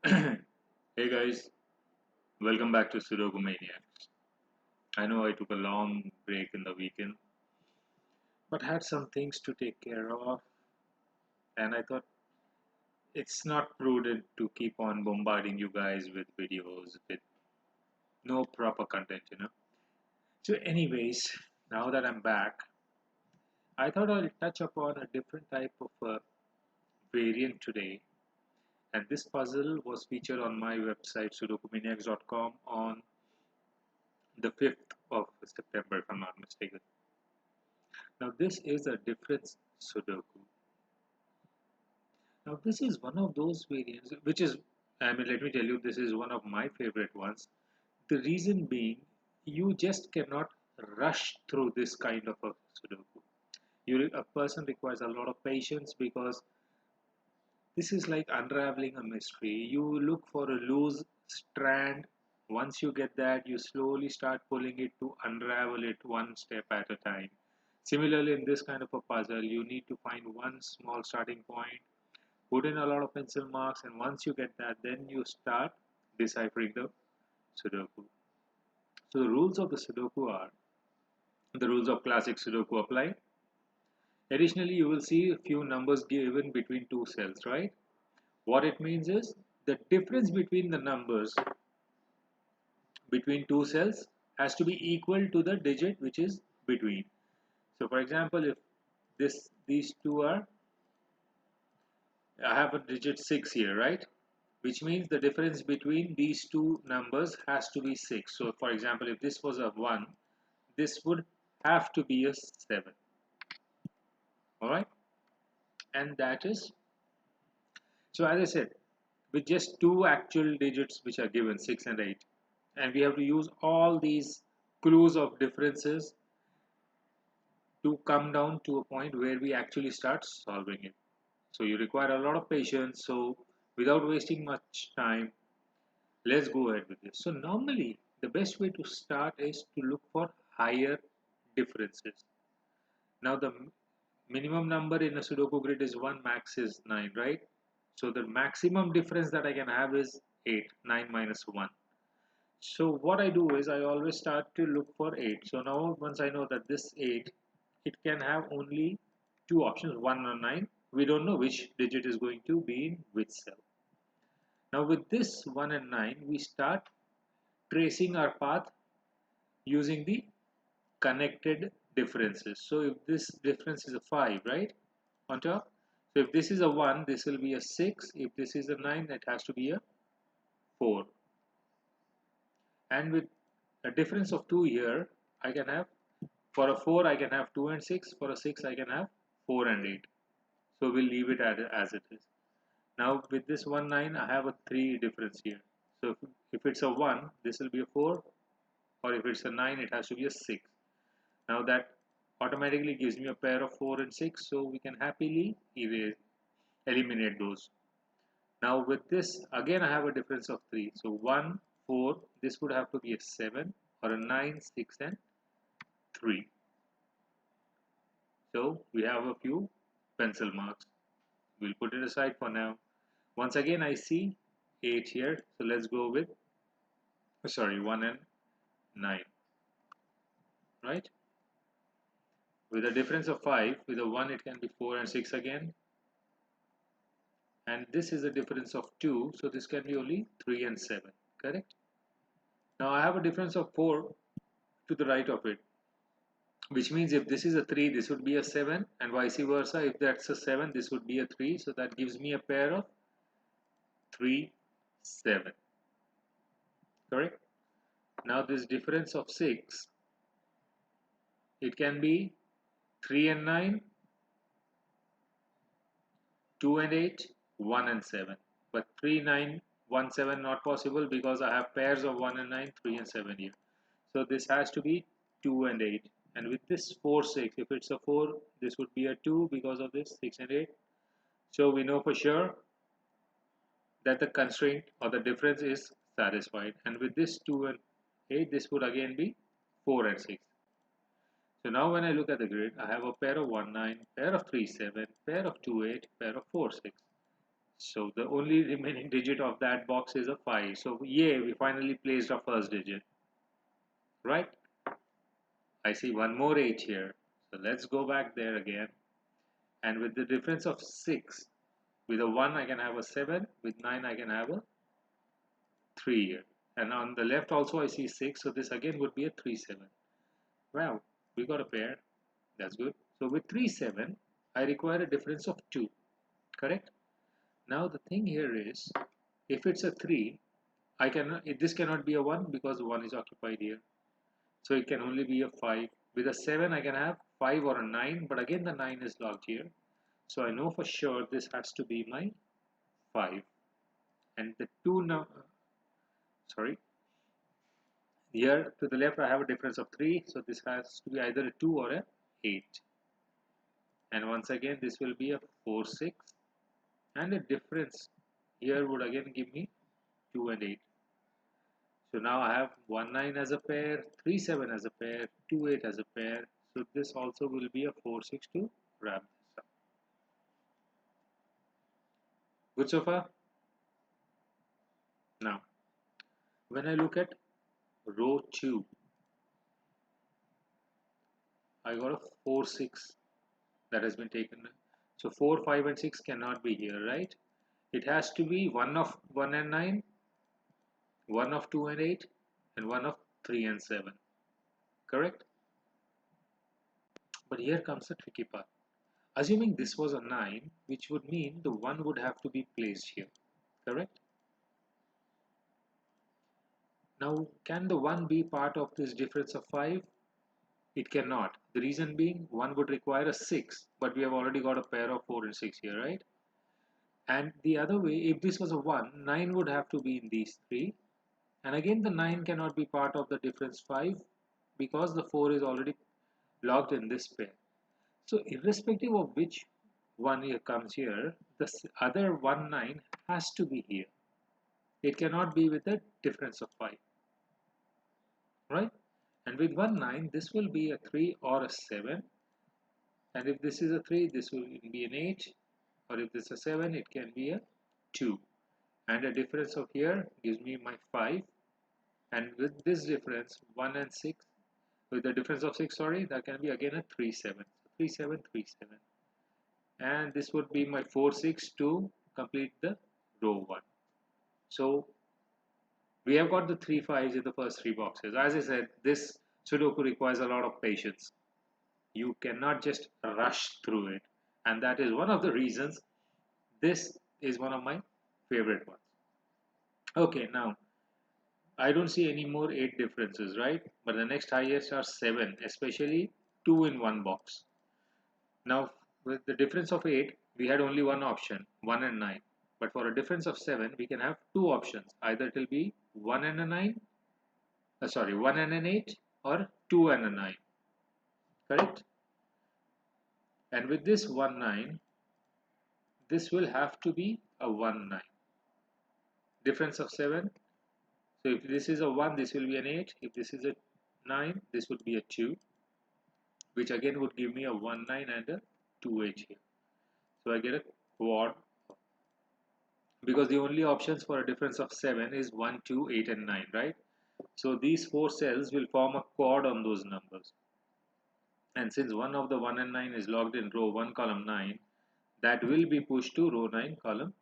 Hey guys, welcome back to SudokuManiacs. I know I took a long break in the weekend, but had some things to take care of, and I thought it's not prudent to keep on bombarding you guys with videos with no proper content. So, anyways, now that I'm back, I thought I'll touch upon a different type of variant today. And this puzzle was featured on my website sudokumaniacs.com on the 5th of September, if I'm not mistaken. Now this is a difference Sudoku. Now this is one of those variants which is, let me tell you, this is one of my favorite ones. The reason being, you just cannot rush through this kind of a Sudoku. A person requires a lot of patience because this is like unraveling a mystery. You look for a loose strand. Once you get that, you slowly start pulling it to unravel it one step at a time. Similarly, in this kind of a puzzle, you need to find one small starting point, put in a lot of pencil marks, and once you get that, then you start deciphering the Sudoku. So the rules of the Sudoku are the rules of classic Sudoku apply. Additionally, you will see a few numbers given between two cells, right? What it means is the difference between the numbers between two cells has to be equal to the digit which is between. So for example, if these two are, I have a digit 6 here, right? Which means the difference between these two numbers has to be 6. So for example, if this was a 1, this would have to be a 7. Alright? And that is, so as I said, with just two actual digits which are given, 6 and 8, and we have to use all these clues of differences to come down to a point where we actually start solving it. So you require a lot of patience. So without wasting much time, let's go ahead with this. So normally the best way to start is to look for higher differences. Now the minimum number in a Sudoku grid is 1, max is 9, right? So the maximum difference that I can have is 8, 9 minus 1. So what I do is I always start to look for 8. So now once I know that this 8, it can have only two options, 1 or 9. We don't know which digit is going to be in which cell. Now with this 1 and 9, we start tracing our path using the connected differences. So if this difference is a 5, right, on top. So if this is a 1, this will be a 6. If this is a 9, it has to be a 4. And with a difference of 2 here, I can have, for a 4 I can have 2 and 6, for a 6 I can have 4 and 8. So we'll leave it as it is. Now with this 1 9 I have a 3 difference here. So if it's a 1, this will be a 4, or if it's a 9, it has to be a 6. Now that automatically gives me a pair of 4 and 6, so we can happily eliminate those. Now with this again I have a difference of 3. So 1 4, this would have to be a 7, or a 9 6 and 3. So we have a few pencil marks. We'll put it aside for now. Once again I see 8 here, so let's go with 1 and 9, right? With a difference of 5, with a 1 it can be 4 and 6 again, and this is a difference of 2, so this can be only 3 and 7, correct? Now I have a difference of 4 to the right of it, which means if this is a 3, this would be a 7, and vice versa. If that's a 7, this would be a 3, so that gives me a pair of 3 7, correct? Now this difference of 6, it can be 3 and 9, 2 and 8, 1 and 7. But 3, 9, 1, 7 not possible because I have pairs of 1 and 9, 3 and 7 here. So this has to be 2 and 8. And with this 4, 6, if it's a 4, this would be a 2 because of this 6 and 8. So we know for sure that the constraint or the difference is satisfied. And with this 2 and 8, this would again be 4 and 6. So now when I look at the grid, I have a pair of 1 9, pair of 3 7, pair of 2 8, pair of 4 6. So the only remaining digit of that box is a 5. So yeah, we finally placed our first digit, right? I see one more 8 here. So let's go back there again. And with the difference of 6, with a 1 I can have a 7, with 9 I can have a 3 here. And on the left also I see 6, so this again would be a 3 7. Wow, we got a pair. That's good. So with 3 7 I require a difference of 2, correct? Now the thing here is, if it's a 3, this cannot be a 1 because 1 is occupied here. So it can only be a 5. With a 7 I can have 5 or a 9, but again the 9 is locked here. So I know for sure this has to be my 5. And the 2 now, sorry, here to the left I have a difference of 3, so this has to be either a 2 or a 8. And once again this will be a 4 6, and the difference here would again give me 2 and 8. So now I have 1 9 as a pair, 3 7 as a pair, 2 8 as a pair. So this also will be a 4 6 to wrap this up. Good so far? Now when I look at row 2, I got a 4 6 that has been taken. So 4 5 and 6 cannot be here, right? It has to be 1 of 1 and 9, 1 of 2 and 8, and 1 of 3 and 7, correct? But here comes the tricky part. Assuming this was a 9, which would mean the 1 would have to be placed here, correct? Now, can the 1 be part of this difference of 5? It cannot. The reason being, 1 would require a 6, but we have already got a pair of 4 and 6 here, right? And the other way, if this was a 1, 9 would have to be in these 3. And again, the 9 cannot be part of the difference 5 because the 4 is already locked in this pair. So irrespective of which one here comes here, the other 1 9 has to be here. It cannot be with a difference of 5, right? And with 1 9, this will be a 3 or a 7. And if this is a 3, this will be an 8. Or if this is a 7, it can be a 2. And a difference of here gives me my 5. And with this difference, 1 and 6, with the difference of 6, sorry, that can be again a 3 7. So 3 7 3 7. And this would be my 4 6 to complete the row 1. So we have got the 3 5s in the first 3 boxes. As I said, this Sudoku requires a lot of patience. You cannot just rush through it, and that is one of the reasons this is one of my favorite ones. Okay, now I don't see any more 8 differences, right? But the next highest are 7, especially 2 in one box. Now with the difference of 8, we had only one option, 1 and 9. But for a difference of 7, we can have two options. Either it will be 1 and a 9, 1 and an 8, or 2 and a 9, correct? And with this 1 9, this will have to be a 1 9. Difference of 7. So if this is a 1, this will be an 8. If this is a 9, this would be a 2, which again would give me a 1 9 and a 2 8 here. So I get a quad, because the only options for a difference of 7 is 1, 2, 8 and 9, right? So these 4 cells will form a quad on those numbers. And since one of the 1 and 9 is logged in row 1 column 9, that will be pushed to row 9 column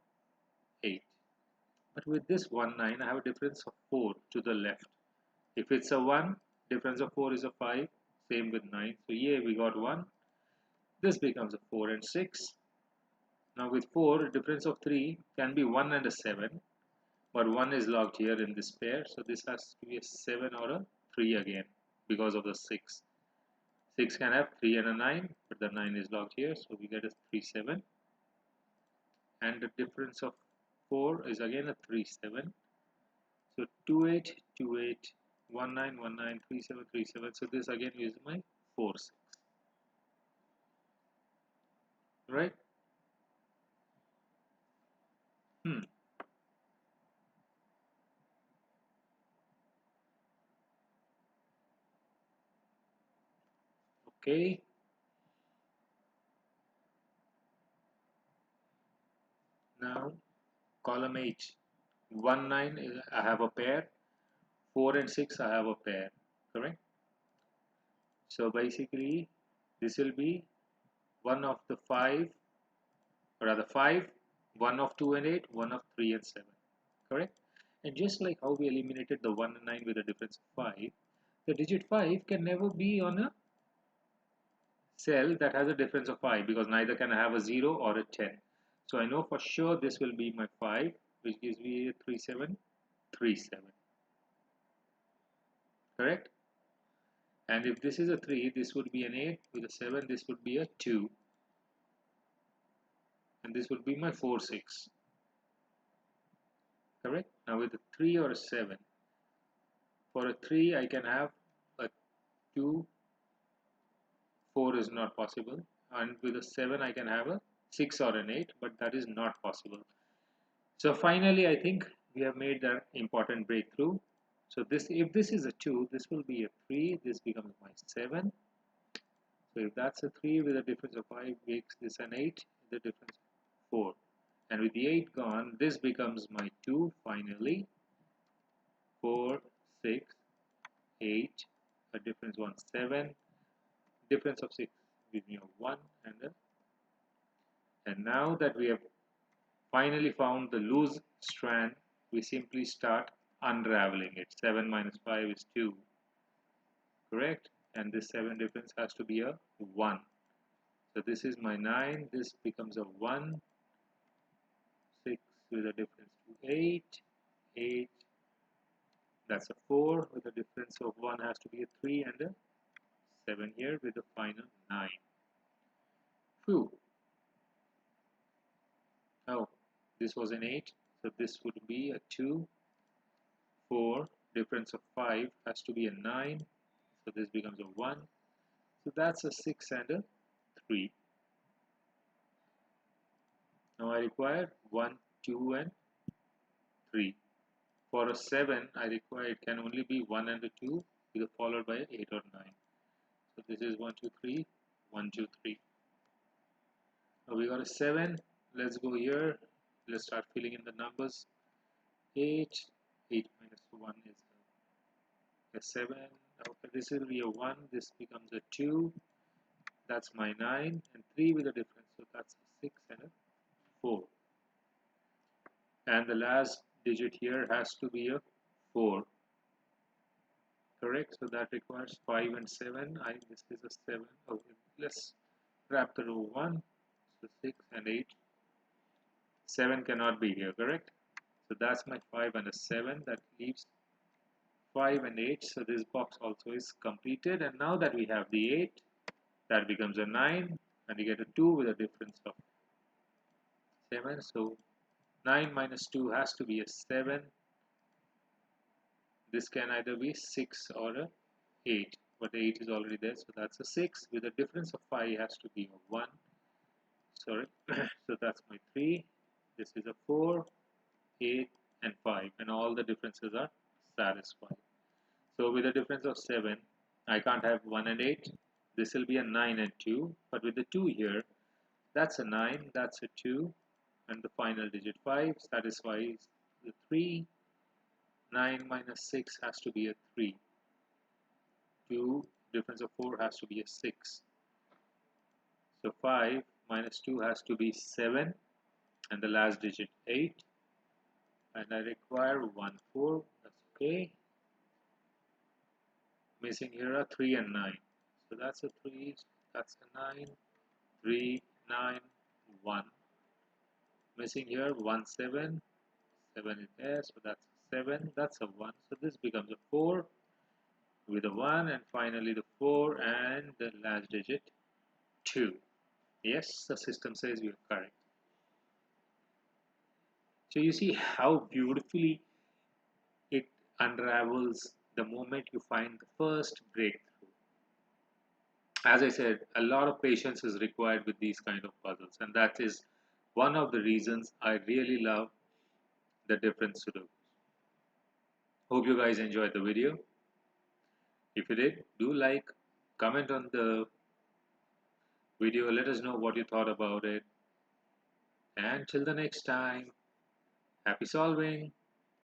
8. But with this 1 9, I have a difference of 4 to the left. If it's a 1, difference of 4 is a 5. Same with 9. So yeah, we got 1. This becomes a 4 and 6. Now with 4, difference of 3 can be 1 and a 7. But 1 is locked here in this pair. So this has to be a 7 or a 3 again because of the 6. 6 can have 3 and a 9, but the 9 is locked here, so we get a 3 7. And the difference of 4 is again a 3 7. So 2 8 2 8 1 9 1 9 3 7 3 7. So this again is my 4 6, right? Hmm. Okay. Now column 8, 1, 9, I have a pair, 4 and 6, I have a pair, correct? So basically, this will be one of the 5, or rather 5, 1 of 2 and 8, 1 of 3 and 7, correct? And just like how we eliminated the 1 and 9 with a difference of 5, the digit 5 can never be on a cell that has a difference of 5 because neither can I have a 0 or a 10. So I know for sure this will be my 5, which gives me a 3737, correct? And if this is a 3, this would be an 8, with a 7 this would be a 2, and this would be my 4 6, correct? Now with a 3 or a 7, for a 3 I can have a 2, 4 is not possible, and with a 7 I can have a 6 or an 8, but that is not possible. So finally I think we have made that important breakthrough. So this, if this is a 2, this will be a 3, this becomes my 7. So if that's a 3 with a difference of 5 makes this an 8, the difference 4. And with the 8 gone, this becomes my 2 finally. 4, 6, 8, a difference 1, 7. Difference of 6 gives me a 1 and a. And now that we have finally found the loose strand, we simply start unraveling it. 7 minus 5 is 2, correct? And this 7 difference has to be a 1. So this is my 9, this becomes a 1, 6 with a difference to 8, 8, that's a 4 with a difference of 1 has to be a 3 and a 7 here with the final 9. Phew. Oh, this was an 8, so this would be a 2, 4, difference of 5 has to be a 9, so this becomes a 1, so that's a 6 and a 3. Now I require 1, 2 and 3. For a 7, I require it can only be 1 and a 2, followed by 8 or 9. So this is 1, 2, 3, 1, 2, 3. Now we got a 7. Let's go here. Let's start filling in the numbers. 8, 8 minus 1 is a 7. Okay, this will be a 1. This becomes a 2. That's my 9. And 3 with a difference. So that's a 6 and a 4. And the last digit here has to be a 4. Correct? So that requires 5 and 7. This is a 7. Okay, let's grab the row 1. So 6 and 8. 7 cannot be here, correct? So that's my 5 and a 7. That leaves 5 and 8. So this box also is completed. And now that we have the 8, that becomes a 9. And you get a 2 with a difference of 7. So 9 minus 2 has to be a 7. This can either be 6 or a 8. But 8 is already there. So that's a 6. With a difference of 5 has to be a 1. Sorry. So that's my 3. This is a 4, 8, and 5. And all the differences are satisfied. So with a difference of 7, I can't have 1 and 8. This will be a 9 and 2. But with the 2 here, that's a 9, that's a 2. And the final digit 5 satisfies the 3. 9 minus 6 has to be a 3. 2, difference of 4 has to be a 6. So 5 minus 2 has to be 7. And the last digit 8. And I require 1, 4. That's okay. Missing here are 3 and 9. So that's a 3, that's a 9, 3, 9, 1. Missing here 1, 7. 7 is there, so that's a 7. That's a 1. So this becomes a 4 with a 1, and finally the 4 and the last digit 2. Yes, the system says we are correct. So you see how beautifully it unravels the moment you find the first breakthrough. As I said, a lot of patience is required with these kind of puzzles, and that is one of the reasons I really love the Difference Sudoku. Hope you guys enjoyed the video. If you did, do like, comment on the video, let us know what you thought about it. And till the next time, Happy solving!